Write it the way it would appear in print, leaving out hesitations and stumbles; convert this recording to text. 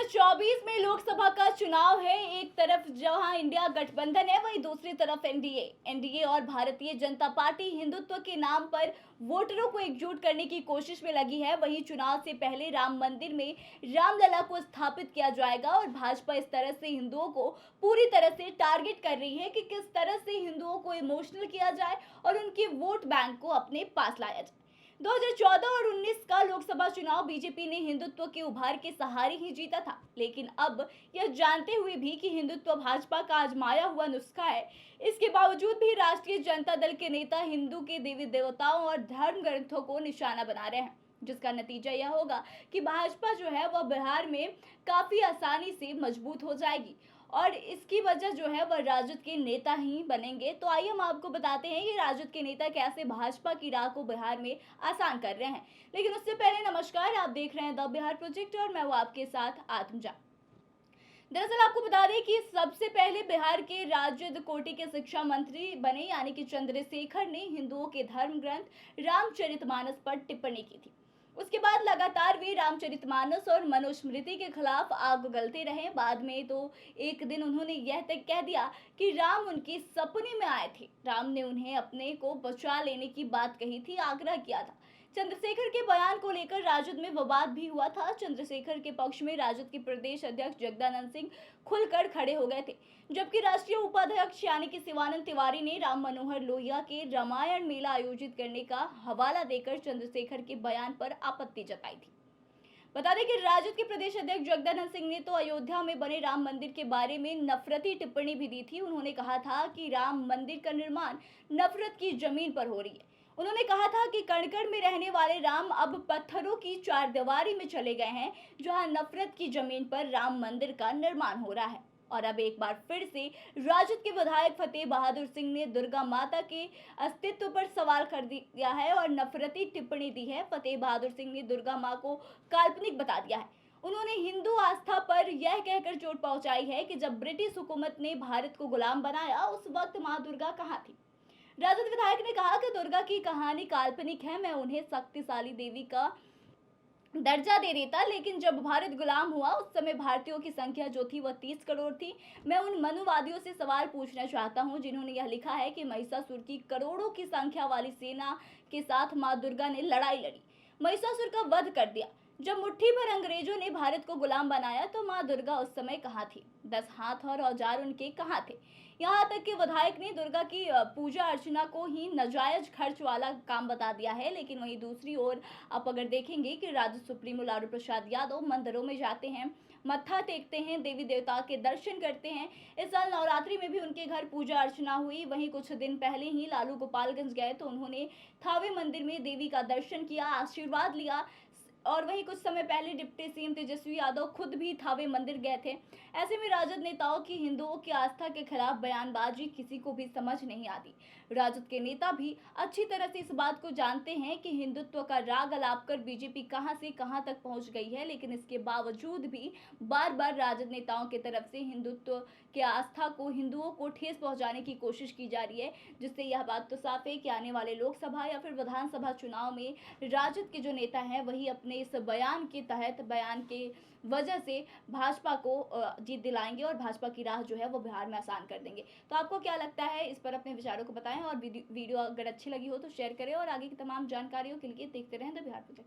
2024 में लोकसभा का चुनाव है। एक तरफ जहां इंडिया गठबंधन है, वहीं दूसरी तरफ एनडीए और भारतीय जनता पार्टी हिंदुत्व के नाम पर वोटरों को एकजुट करने की कोशिश में लगी है। वहीं चुनाव से पहले राम मंदिर में रामलला को स्थापित किया जाएगा और भाजपा इस तरह से हिंदुओं को पूरी तरह से टारगेट कर रही है कि किस तरह से हिंदुओं को इमोशनल किया जाए और उनके वोट बैंक को अपने पास लाया जाए। 2014 और 19 का लोकसभा चुनाव बीजेपी ने हिंदुत्व के उभार के सहारे ही जीता था, लेकिन अब यह जानते हुए भी कि हिंदुत्व भाजपा का आजमाया हुआ नुस्खा है, इसके बावजूद भी राष्ट्रीय जनता दल के नेता हिंदू के देवी देवताओं और धर्म ग्रंथों को निशाना बना रहे हैं, जिसका नतीजा यह होगा कि भाजपा जो है वह बिहार में काफी आसानी से मजबूत हो जाएगी और इसकी वजह जो है वह राजद के नेता ही बनेंगे। तो आइए हम आपको बताते हैं कि राजद के नेता कैसे भाजपा की राह को बिहार में आसान कर रहे हैं। लेकिन उससे पहले नमस्कार, आप देख रहे हैं द बिहार प्रोजेक्ट और मैं हूं आपके साथ आत्मजा। दरअसल आपको बता दें कि सबसे पहले बिहार के राजद कोटि के शिक्षा मंत्री बने यानी कि चंद्रशेखर ने हिंदुओं के धर्म ग्रंथ रामचरितमानस पर टिप्पणी की थी। उसके बाद लगातार वे रामचरितमानस और मनुस्मृति के खिलाफ आग उगलते रहे। बाद में तो एक दिन उन्होंने यह तक कह दिया कि राम उनके सपने में आए थे, राम ने उन्हें अपने को बचा लेने की बात कही थी, आग्रह किया था। चंद्रशेखर के बयान को लेकर राजद में विवाद भी हुआ था। चंद्रशेखर के पक्ष में राजद के प्रदेश अध्यक्ष जगदानंद सिंह खुलकर खड़े हो गए थे, जबकि राष्ट्रीय उपाध्यक्ष यानी कि शिवानंद तिवारी ने राम मनोहर लोहिया के रामायण मेला आयोजित करने का हवाला देकर चंद्रशेखर के बयान पर आपत्ति जताई थी। बता दें कि राजद के प्रदेश अध्यक्ष जगदानंद सिंह ने तो अयोध्या में बने राम मंदिर के बारे में नफरती टिप्पणी भी दी थी। उन्होंने कहा था कि राम मंदिर का निर्माण नफरत की जमीन पर हो रही है। उन्होंने कहा था कि कणकण में रहने वाले राम अब पत्थरों की चारदीवारी में चले गए हैं, जहां नफरत की जमीन पर राम मंदिर का निर्माण हो रहा है। और अब एक बार फिर से राजद के विधायक फतेह बहादुर सिंह ने दुर्गा माता के अस्तित्व पर सवाल कर दिया है और नफरती टिप्पणी दी है। फतेह बहादुर सिंह ने दुर्गा मां को काल्पनिक बता दिया है। उन्होंने हिंदू आस्था पर यह कहकर चोट पहुंचाई है कि जब ब्रिटिश हुकूमत ने भारत को गुलाम बनाया, उस वक्त मां दुर्गा कहां थी। राजद विधायक ने कहा कि दुर्गा की कहानी काल्पनिक है, मैं उन्हें शक्तिशाली देवी का दर्जा दे देता, लेकिन जब भारत गुलाम हुआ उस समय भारतीयों की संख्या जो थी वह 30 करोड़ थी। मैं उन मनुवादियों से सवाल पूछना चाहता हूं जिन्होंने यह लिखा है कि महिषासुर की करोड़ों की संख्या वाली सेना के साथ मां दुर्गा ने लड़ाई लड़ी, महिषासुर का वध कर दिया। जब मुट्ठी भर अंग्रेजों ने भारत को गुलाम बनाया तो मां दुर्गा उस समय कहाँ थी, 10 हाथ और औजार उनके कहाँ थे। यहाँ तक कि विधायक ने दुर्गा की पूजा अर्चना को ही नाजायज खर्च वाला काम बता दिया है। लेकिन वहीं दूसरी ओर आप अगर देखेंगे कि राजद सुप्रीमो लालू प्रसाद यादव मंदिरों में जाते हैं, मत्था टेकते हैं, देवी देवता के दर्शन करते हैं। इस साल नवरात्रि में भी उनके घर पूजा अर्चना हुई। वहीं कुछ दिन पहले ही लालू गोपालगंज गए तो उन्होंने थावे मंदिर में देवी का दर्शन किया, आशीर्वाद लिया। और वहीं कुछ समय पहले डिप्टी सीएम तेजस्वी यादव खुद भी थावे मंदिर गए थे। ऐसे में राजद नेताओं की हिंदुओं की आस्था के खिलाफ बयानबाजी किसी को भी समझ नहीं आती। राजद के नेता भी अच्छी तरह से इस बात को जानते हैं कि हिंदुत्व का राग अलाप कर बीजेपी कहां से कहां तक पहुंच गई है, लेकिन इसके बावजूद भी बार बार राजद नेताओं की तरफ से हिंदुत्व के आस्था को, हिंदुओं को ठेस पहुंचाने की कोशिश की जा रही है, जिससे यह बात तो साफ है कि आने वाले लोकसभा या फिर विधानसभा चुनाव में राजद के जो नेता हैं वही अपने इस बयान के तहत, बयान के वजह से भाजपा को जीत दिलाएंगे और भाजपा की राह जो है वो बिहार में आसान कर देंगे। तो आपको क्या लगता है, इस पर अपने विचारों को बताएं और वीडियो अगर अच्छी लगी हो तो शेयर करें और आगे की तमाम जानकारियों के लिए देखते रहें द बिहार प्रोजेक्ट।